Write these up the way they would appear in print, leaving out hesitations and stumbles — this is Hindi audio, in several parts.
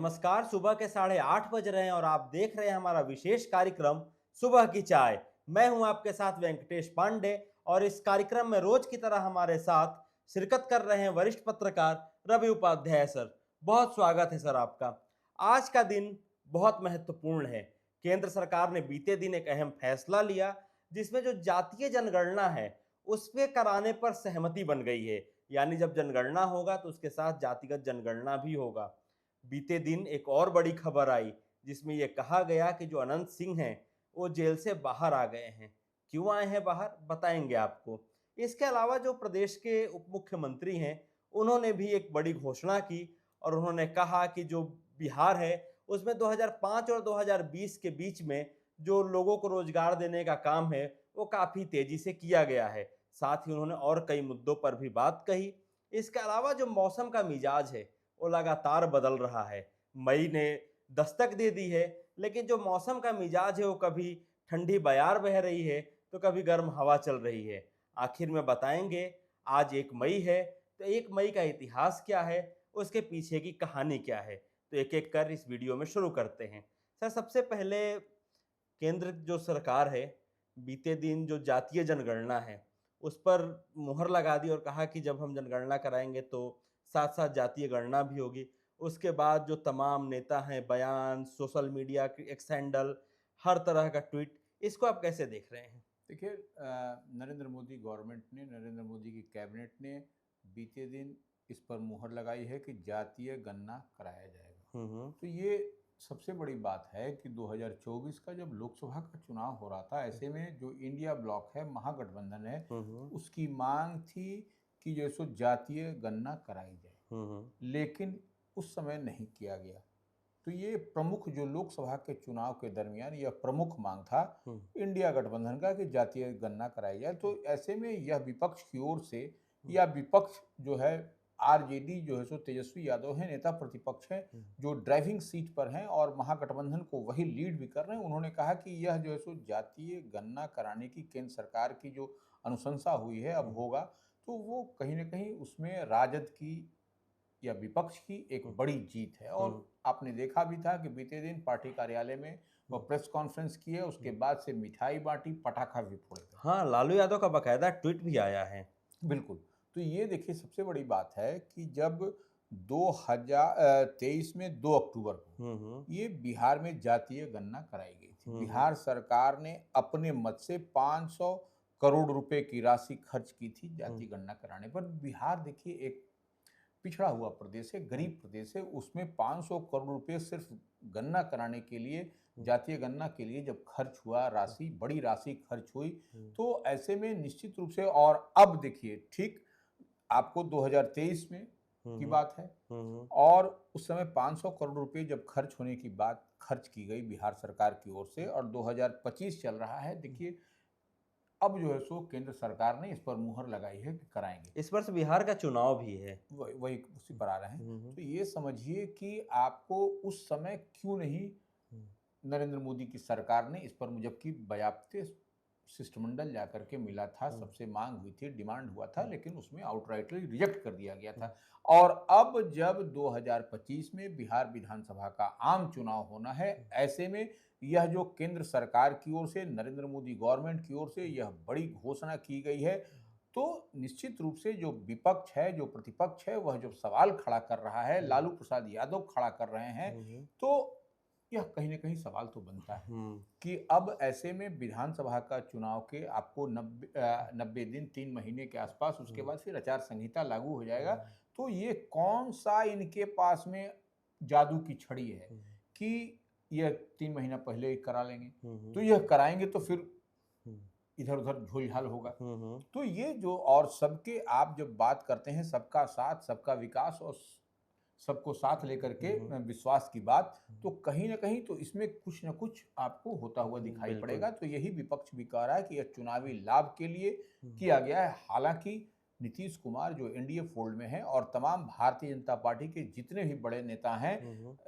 नमस्कार। सुबह के 8:30 बज रहे हैं और आप देख रहे हैं हमारा विशेष कार्यक्रम सुबह की चाय। मैं हूं आपके साथ वेंकटेश पांडे और इस कार्यक्रम में रोज की तरह हमारे साथ शिरकत कर रहे हैं वरिष्ठ पत्रकार रवि उपाध्याय सर। बहुत स्वागत है सर आपका। आज का दिन बहुत महत्वपूर्ण है। केंद्र सरकार ने बीते दिन एक अहम फैसला लिया जिसमें जो जातीय जनगणना है उस पे कराने पर सहमति बन गई है। यानी जब जनगणना होगा तो उसके साथ जातिगत जनगणना भी होगा। बीते दिन एक और बड़ी खबर आई जिसमें यह कहा गया कि जो अनंत सिंह हैं वो जेल से बाहर आ गए हैं। क्यों आए हैं बाहर बताएंगे आपको। इसके अलावा जो प्रदेश के उप मुख्यमंत्री हैं उन्होंने भी एक बड़ी घोषणा की और उन्होंने कहा कि जो बिहार है उसमें 2005 और 2020 के बीच में जो लोगों को रोजगार देने का काम है वो काफी तेजी से किया गया है। साथ ही उन्होंने और कई मुद्दों पर भी बात कही। इसके अलावा जो मौसम का मिजाज है वो लगातार बदल रहा है। मई ने दस्तक दे दी है लेकिन जो मौसम का मिजाज है वो कभी ठंडी बयार बह रही है तो कभी गर्म हवा चल रही है। आखिर में बताएंगे आज 1 मई है तो 1 मई का इतिहास क्या है, उसके पीछे की कहानी क्या है। तो एक एक कर इस वीडियो में शुरू करते हैं। सर सबसे पहले केंद्र जो सरकार है बीते दिन जो जातीय जनगणना है उस पर मुहर लगा दी और कहा कि जब हम जनगणना कराएंगे तो साथ साथ जातीय गणना भी होगी। उसके बाद जो तमाम नेता हैं बयान, सोशल मीडिया के एक्स हैंडल, हर तरह का ट्वीट, इसको आप कैसे देख रहे हैं? देखिए, नरेंद्र मोदी गवर्नमेंट ने, नरेंद्र मोदी की कैबिनेट ने बीते दिन इस पर मुहर लगाई है कि जातीय गणना कराया जाएगा। हम्म। तो ये सबसे बड़ी बात है कि 2024 का जब लोकसभा का चुनाव हो रहा था, ऐसे में जो इंडिया ब्लॉक है, महागठबंधन है, हम्म। उसकी मांग थी कि जो सो जातीय गणना कराई जाए, हम्म। लेकिन उस समय नहीं किया गया। तो ये प्रमुख जो लोकसभा के चुनाव के दरमियान यह प्रमुख मांग था इंडिया गठबंधन का कि जातीय गणना कराई जाए। तो ऐसे में यह विपक्ष की ओर से, या विपक्ष जो है आरजेडी जो है सो तेजस्वी यादव है, नेता प्रतिपक्ष है, जो ड्राइविंग सीट पर हैं और महागठबंधन को वही लीड भी कर रहे हैं, उन्होंने कहा कि यह जो है सो जातीय गणना कराने की केंद्र सरकार की जो अनुशंसा हुई है अब होगा, तो वो कहीं ना कहीं उसमें राजद की या विपक्ष की एक बड़ी जीत है। और आपने देखा भी था कि बीते दिन पार्टी कार्यालय में वो प्रेस कॉन्फ्रेंस की है, उसके बाद से मिठाई बांटी, पटाखा भी फोड़े गए। हाँ, लालू यादव का बकायदा ट्वीट भी आया है। बिल्कुल। तो ये देखिए सबसे बड़ी बात है कि जब 2023 में 2 अक्टूबर को ये बिहार में जातीय गणना कराई गई थी। बिहार सरकार ने अपने मद से 500 करोड़ रुपए की राशि खर्च की थी जातीय गणना कराने पर। बिहार देखिए एक पिछड़ा हुआ प्रदेश है, गरीब प्रदेश है, उसमें 500 करोड़ रुपए सिर्फ गणना कराने के लिए, जातीय गणना के लिए जब खर्च हुआ, राशि, बड़ी राशि खर्च हुई, तो ऐसे में निश्चित रूप से। और अब देखिए ठीक आपको 2023 में की बात है, और उस समय 500 करोड़ रुपए जब खर्च होने की बात खर्च की गई बिहार सरकार की ओर से, और 2025 चल रहा है। देखिए अब जो है सो केंद्र सरकार ने इस पर मुहर लगाई है कि कराएंगे। इस वर्ष बिहार का चुनाव भी है। वही उसी पर आ रहे हैं। तो ये समझिए कि आपको उस समय क्यों नहीं नरेंद्र मोदी की सरकार ने इस पर, जबकि बयाप्ते शिष्टमंडल जाकर के मिला था, सबसे मांग हुई थी, डिमांड हुआ था, लेकिन उसमें आउटराइटली रिजेक्ट कर दिया गया था। और अब जब 2025 में बिहार विधानसभा का आम चुनाव होना है, ऐसे में यह जो केंद्र सरकार की ओर से, नरेंद्र मोदी गवर्नमेंट की ओर से यह बड़ी घोषणा की गई है, तो निश्चित रूप से जो विपक्ष है, जो प्रतिपक्ष है, वह जो सवाल खड़ा कर रहा है, लालू प्रसाद यादव खड़ा कर रहे हैं, तो यह कहीं ना कहीं सवाल तो बनता है कि अब ऐसे में विधानसभा का चुनाव के आपको 90 दिन, 3 महीने के आसपास, उसके बाद फिर आचार संहिता लागू हो जाएगा। तो ये कौन सा इनके पास में जादू की छड़ी है कि यह 3 महीना पहले ही करा लेंगे, तो यह कराएंगे तो फिर इधर उधर झोलझाल होगा। तो ये जो, और सबके आप जब बात करते हैं, सबका साथ, सबका विकास और सबको साथ लेकर के विश्वास की बात, तो कहीं ना कहीं तो इसमें कुछ ना कुछ आपको होता हुआ दिखाई पड़ेगा। तो यही विपक्ष भी कह रहा है कि यह चुनावी लाभ के लिए किया गया है। हालांकि नीतीश कुमार जो एनडीए फोल्ड में है, और तमाम भारतीय जनता पार्टी के जितने भी बड़े नेता हैं,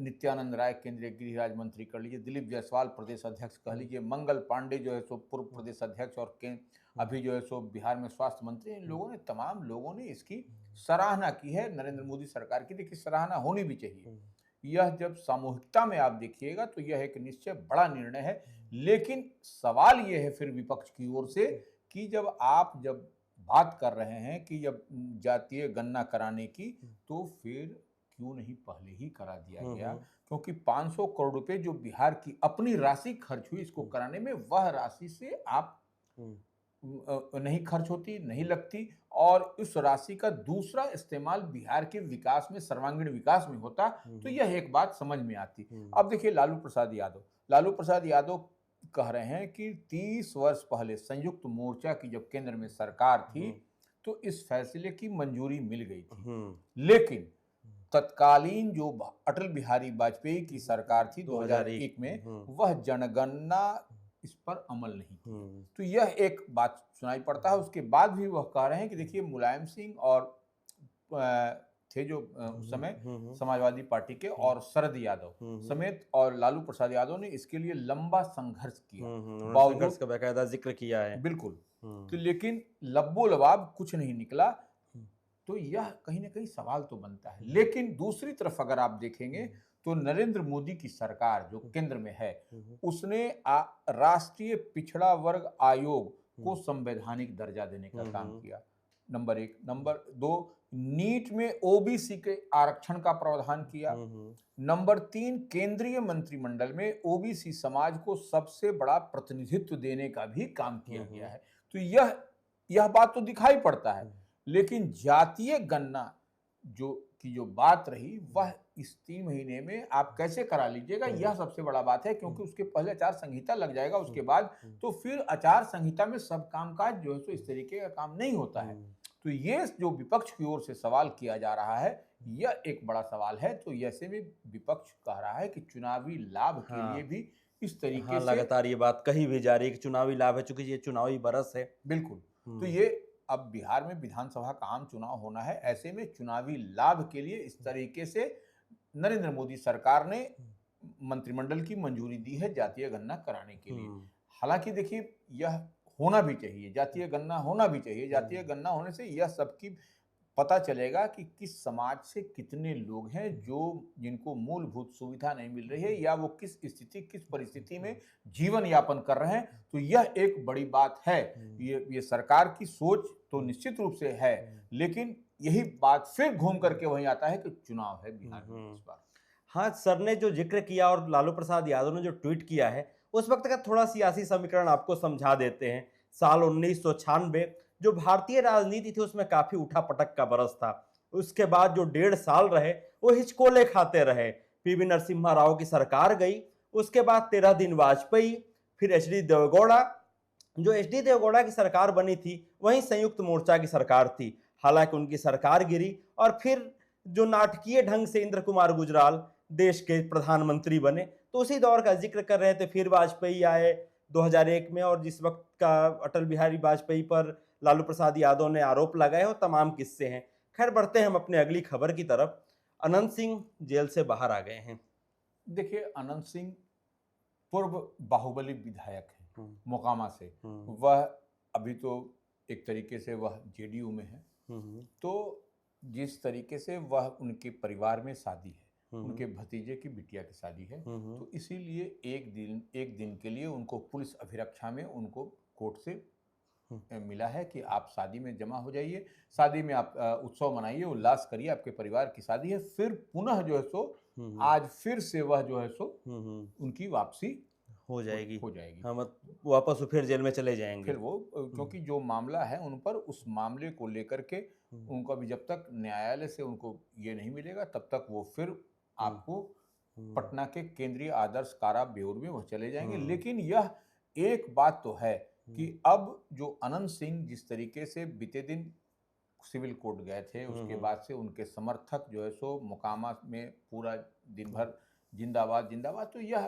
नित्यानंद राय केंद्रीय गृह राज्य मंत्री कह लीजिए, दिलीप जायसवाल प्रदेश अध्यक्ष कह लीजिए, मंगल पांडे जो है सो पूर्व प्रदेश अध्यक्ष और अभी जो है सो बिहार में स्वास्थ्य मंत्री, इन लोगों ने, तमाम लोगों ने इसकी सराहना की है नरेंद्र मोदी सरकार की। देखिए सराहना होनी भी चाहिए, यह जब सामूहिकता में आप देखिएगा तो यह एक निश्चय बड़ा निर्णय है। लेकिन सवाल यह है फिर विपक्ष की ओर से कि जब बात कर रहे हैं कि जब जातीय गणना कराने की, तो फिर क्यों नहीं पहले ही करा दिया गया? क्योंकि 500 करोड़ रुपए जो बिहार की अपनी राशि खर्च हुई इसको कराने में, वह राशि से आप नहीं खर्च होती, नहीं लगती, और उस राशि का दूसरा इस्तेमाल बिहार के विकास में, सर्वांगीण विकास में होता, तो यह एक बात समझ में आती। अब देखिए लालू प्रसाद यादव कह रहे हैं कि 30 वर्ष पहले संयुक्त मोर्चा की जब केंद्र में सरकार थी तो इस फैसले की मंजूरी मिल गई थी, लेकिन तत्कालीन जो अटल बिहारी वाजपेयी की सरकार थी 2001 में, वह जनगणना इस पर अमल नहीं की। तो यह एक बात सुनाई पड़ता है। उसके बाद भी वह कह रहे हैं कि देखिए मुलायम सिंह और थे जो उस समय समाजवादी पार्टी के, और शरद यादव समेत और लालू प्रसाद यादव ने इसके लिए लंबा संघर्ष किया, संघर्ष का बेकायदा जिक्र किया है। बिल्कुल। तो लेकिन लब्बो लबाब कुछ नहीं निकला, तो यह कहीं ना कहीं सवाल तो बनता है। लेकिन दूसरी तरफ अगर आप देखेंगे तो नरेंद्र मोदी की सरकार जो केंद्र में है, उसने राष्ट्रीय पिछड़ा वर्ग आयोग को संवैधानिक दर्जा देने का काम किया, नंबर 1। नंबर 2, नीट में ओबीसी के आरक्षण का प्रावधान किया। नंबर 3, केंद्रीय मंत्रिमंडल में ओबीसी समाज को सबसे बड़ा प्रतिनिधित्व देने का भी काम किया गया है। तो यह बात तो दिखाई पड़ता है, लेकिन जातीय गणना जो बात रही, वह इस 3 महीने में आप कैसे करा लीजिएगा, यह सबसे बड़ा बात है। क्योंकि उसके पहले आचार संहिता लग जाएगा, उसके बाद तो फिर आचार संहिता में सब कामकाज जो है सो इस तरीके का काम नहीं होता है। तो ये जो विपक्ष की ओर से सवाल किया जा रहा है, यह एक बड़ा सवाल है। तो ऐसे में विपक्ष कह रहा है कि चुनावी लाभ के लिए भी इस तरीके से लगातार ये बात कही भी जा रही है कि चुनावी लाभ है, चूंकि ये चुनावी बरस है। बिल्कुल। तो ये अब बिहार में विधानसभा का आम चुनाव होना है, ऐसे में चुनावी लाभ के लिए इस तरीके से नरेंद्र मोदी सरकार ने मंत्रिमंडल की मंजूरी दी है जातीय गणना कराने के लिए। हालांकि देखिए यह होना भी चाहिए, जातीय गणना होना भी चाहिए। जातीय गणना होने से यह सबकी पता चलेगा कि किस समाज से कितने लोग हैं जिनको मूलभूत सुविधा नहीं मिल रही है, या वो किस परिस्थिति में जीवन यापन कर रहे हैं। तो यह एक बड़ी बात है। ये सरकार की सोच तो निश्चित रूप से है, लेकिन यही बात फिर घूम करके वहीं आता है कि चुनाव है बिहार में इस बार। हाँ, सर ने जो जिक्र किया और लालू प्रसाद यादव ने जो ट्वीट किया है, उस वक्त का थोड़ा सियासी समीकरण आपको समझा देते हैं। साल 1996 जो भारतीय राजनीति थी उसमें काफी उठापटक का बरस था। उसके बाद जो 1.5 साल रहे वो हिचकोले खाते रहे। पीवी नरसिम्हा राव की सरकार गई, उसके बाद 13 दिन वाजपेयी, फिर एचडी देवेगौड़ा। जो एचडी देवेगौड़ा की सरकार बनी थी वहीं संयुक्त मोर्चा की सरकार थी। हालांकि उनकी सरकार गिरी और फिर जो नाटकीय ढंग से इंद्र कुमार गुजराल देश के प्रधानमंत्री बने, तो उसी दौर का जिक्र कर रहे थे। फिर वाजपेयी आए 2001 में, और जिस वक्त का अटल बिहारी वाजपेयी पर लालू प्रसाद यादव ने आरोप लगाए, वो तमाम किस्से हैं। खैर, बढ़ते हैं हम अपने अगली खबर की तरफ। अनंत सिंह जेल से बाहर आ गए हैं। देखिए, अनंत सिंह पूर्व बाहुबली विधायक है मोकामा से। वह अभी तो एक तरीके से वह जेडीयू में है। तो जिस तरीके से वह उनके परिवार में शादी है, उनके भतीजे की बिटिया की शादी है, तो इसीलिए एक दिन के लिए उनको पुलिस अभिरक्षा में उनको कोर्ट से मिला है कि आप शादी में जमा हो जाइए, शादी में आप उत्सव मनाइए, उल्लास करिए, आपके परिवार की शादी है। फिर पुनः जो है सो आज फिर से वह जो है सो उनकी वापसी हो जाएगी। हाँ, वापस फिर जेल में चले जाएंगे। फिर वो क्योंकि जो मामला है उन पर, उस मामले को लेकर के उनको अभी जब तक न्यायालय से उनको ये नहीं मिलेगा तब तक वो फिर आपको पटना के केंद्रीय आदर्श कारा बेऊर में वो चले जाएंगे। लेकिन यह एक बात तो है कि अब जो अनंत सिंह जिस तरीके से बीते दिन सिविल कोर्ट गए थे, उसके बाद से उनके समर्थक जो है सो मोकामा में पूरा दिन भर जिंदाबाद जिंदाबाद। तो यह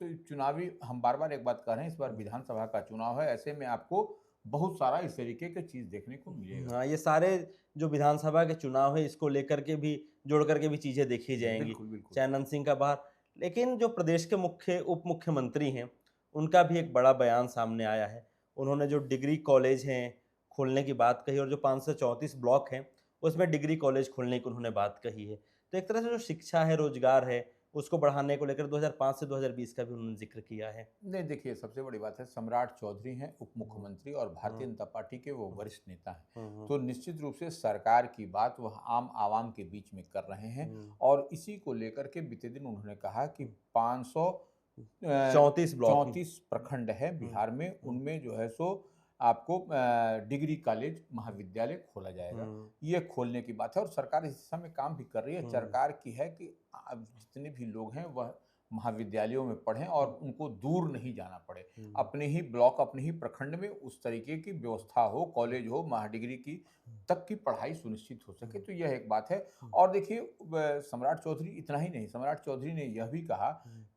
तो चुनावी, हम बार बार एक बात कह रहे हैं, इस बार विधानसभा का चुनाव है, ऐसे में आपको बहुत सारा इस तरीके के चीज देखने को मिलेगा। हाँ, ये सारे जो विधानसभा के चुनाव है इसको लेकर के भी, जोड़ करके भी चीजें देखी जाएंगी। बिल्कुल। चाहे अनंत सिंह का बाहर, लेकिन जो प्रदेश के मुख्य उप मुख्यमंत्री हैं उनका भी एक बड़ा बयान सामने आया है। उन्होंने जो डिग्री कॉलेज हैं खोलने की बात कही, और जो 534 ब्लॉक हैं उसमें डिग्री कॉलेज खोलने की उन्होंने बात कही है। तो एक तरह से जो शिक्षा है, रोजगार है, उसको बढ़ाने को लेकर 2005 से 2020 का भी उन्होंने जिक्र किया है। नहीं, देखिए सबसे बड़ी बात है, सम्राट चौधरी हैं उप मुख्यमंत्री और भारतीय जनता पार्टी के वो वरिष्ठ नेता हैं, तो निश्चित रूप से सरकार की बात वह आम आवाम के बीच में कर रहे हैं। और इसी को लेकर के बीते दिन उन्होंने कहा कि 534 प्रखंड है बिहार में, उनमें जो है सो आपको डिग्री कॉलेज महाविद्यालय खोला जाएगा। ये खोलने की बात है और सरकार इस दिशा में काम भी कर रही है। सरकार की है कि अब जितने भी लोग हैं वह महाविद्यालयों में पढ़ें और उनको दूर नहीं जाना पड़े, अपने ही ब्लॉक अपने ही प्रखंड में उस तरीके की व्यवस्था हो, कॉलेज हो, महाडिग्री की तक की पढ़ाई सुनिश्चित हो सके, तो यह एक बात है। और देखिए सम्राट चौधरी इतना ही नहीं, सम्राट चौधरी ने यह भी कहा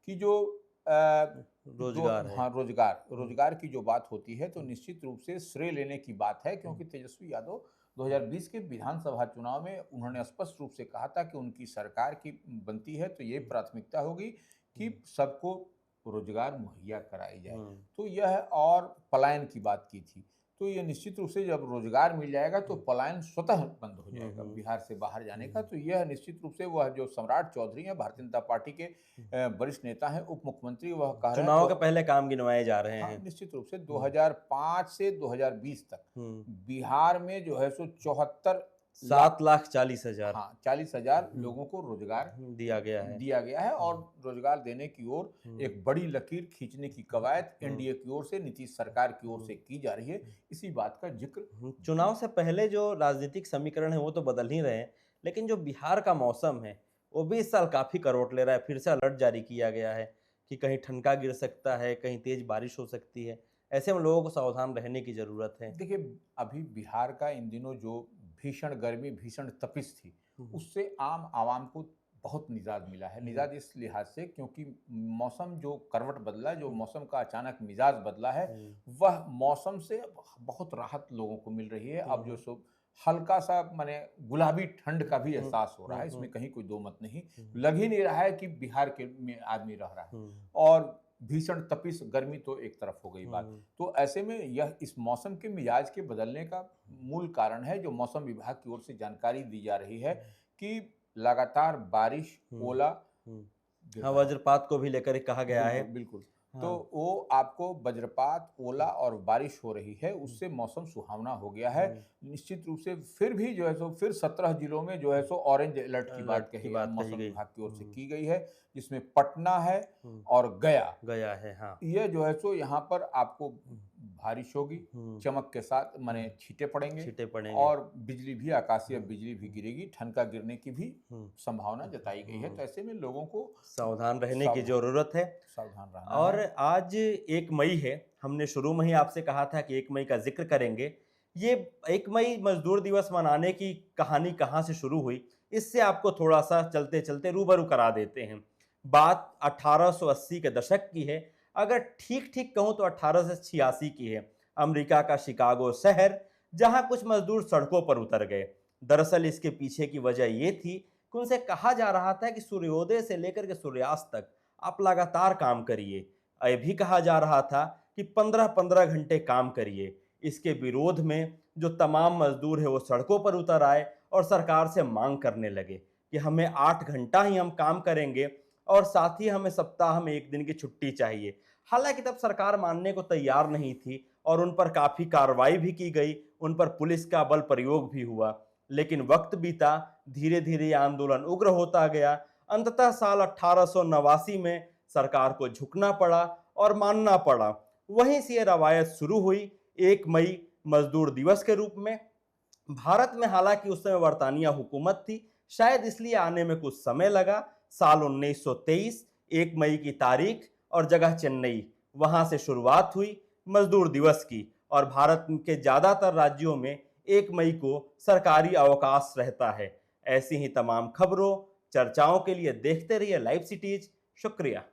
कि जो रोजगार है, हाँ रोजगार की जो बात होती है तो निश्चित रूप से श्रेय लेने की बात है, क्योंकि तेजस्वी यादव 2020 के विधानसभा चुनाव में उन्होंने स्पष्ट रूप से कहा था कि उनकी सरकार की बनती है तो ये प्राथमिकता होगी कि सबको रोजगार मुहैया कराई जाए। तो यह और पलायन की बात की थी, तो ये निश्चित रूप से जब रोजगार मिल जाएगा तो पलायन स्वतः बंद हो जाएगा बिहार से बाहर जाने का। तो यह निश्चित रूप से वह जो सम्राट चौधरी हैं भारतीय जनता पार्टी के वरिष्ठ नेता हैं, उप मुख्यमंत्री, वह कह रहे हैं चुनाव के पहले काम गिनवाए जा रहे हैं। निश्चित रूप से 2005 से 2020 तक बिहार में जो है सो 7,40,000 हाँ 40,000 लोगों को रोजगार दिया गया है और रोजगार देने की ओर एक बड़ी लकीर खींचने की कवायद एनडीए की ओर से, नीतीश सरकार की ओर से की जा रही है। इसी बात का जिक्र चुनाव से पहले जो राजनीतिक समीकरण है वो तो बदल ही रहे हैं, लेकिन जो बिहार का मौसम है वो भी इस साल काफी करवट ले रहा है। फिर से अलर्ट जारी किया गया है कि कहीं ठनका गिर सकता है, कहीं तेज बारिश हो सकती है। ऐसे में लोगों को सावधान रहने की जरूरत है। देखिए अभी बिहार का इन दिनों जो भीषण गर्मी, भीषण तपिश थी, उससे आम आवाम को बहुत निजात मिला है। निजात इस लिहाज से क्योंकि मौसम जो करवट बदला, जो मौसम का अचानक मिजाज बदला है, वह मौसम से बहुत राहत लोगों को मिल रही है। अब जो सो हल्का सा माने गुलाबी ठंड का भी एहसास हो रहा है, इसमें कहीं कोई दो मत नहीं। लग ही नहीं रहा है कि बिहार के में आदमी रह रहा है। और भीषण तपिश गर्मी तो एक तरफ हो गई बात। तो ऐसे में यह इस मौसम के मिजाज के बदलने का मूल कारण है, जो मौसम विभाग की ओर से जानकारी दी जा रही है कि लगातार बारिश, ओला, हाँ वज्रपात को भी लेकर कहा गया है। बिल्कुल। तो वो आपको वज्रपात, ओला और बारिश हो रही है, उससे मौसम सुहावना हो गया है। निश्चित रूप से फिर भी जो है सो फिर 17 जिलों में जो है सो ऑरेंज अलर्ट की बात कही मौसम विभाग की ओर से की गई है, जिसमें पटना है और गया है। हाँ ये जो है सो यहाँ पर आपको बारिश होगी, चमक के साथ माने छींटे पड़ेंगे और बिजली भी, आकाशीय बिजली भी गिरेगी, ठनका गिरने की भी संभावना जताई गई है। तो ऐसे में लोगों को सावधान रहने की जरूरत है, सावधान रहना और आज 1 मई है। हमने शुरू में ही आपसे कहा था कि 1 मई का जिक्र करेंगे। ये 1 मई मजदूर दिवस मनाने की कहानी कहाँ से शुरू हुई, इससे आपको थोड़ा सा चलते चलते रूबरू करा देते हैं। बात 1880 के दशक की है, अगर ठीक ठीक कहूँ तो 1886 की है। अमेरिका का शिकागो शहर, जहां कुछ मजदूर सड़कों पर उतर गए। दरअसल इसके पीछे की वजह ये थी कि उनसे कहा जा रहा था कि सूर्योदय से लेकर के सूर्यास्त तक आप लगातार काम करिए। यह भी कहा जा रहा था कि 15-15 घंटे काम करिए। इसके विरोध में जो तमाम मजदूर है वो सड़कों पर उतर आए और सरकार से मांग करने लगे कि हमें 8 घंटा ही हम काम करेंगे और साथ ही हमें सप्ताह में 1 दिन की छुट्टी चाहिए। हालांकि तब सरकार मानने को तैयार नहीं थी और उन पर काफी कार्रवाई भी की गई, उन पर पुलिस का बल प्रयोग भी हुआ। लेकिन वक्त बीता, धीरे धीरे यह आंदोलन उग्र होता गया। अंततः साल 1889 में सरकार को झुकना पड़ा और मानना पड़ा। वहीं से यह रवायत शुरू हुई 1 मई मजदूर दिवस के रूप में। भारत में हालांकि उस समय बरतानिया हुकूमत थी, शायद इसलिए आने में कुछ समय लगा। साल 1923, 1 मई की तारीख और जगह चेन्नई, वहां से शुरुआत हुई मजदूर दिवस की। और भारत के ज्यादातर राज्यों में 1 मई को सरकारी अवकाश रहता है। ऐसी ही तमाम खबरों, चर्चाओं के लिए देखते रहिए लाइव सिटीज। शुक्रिया।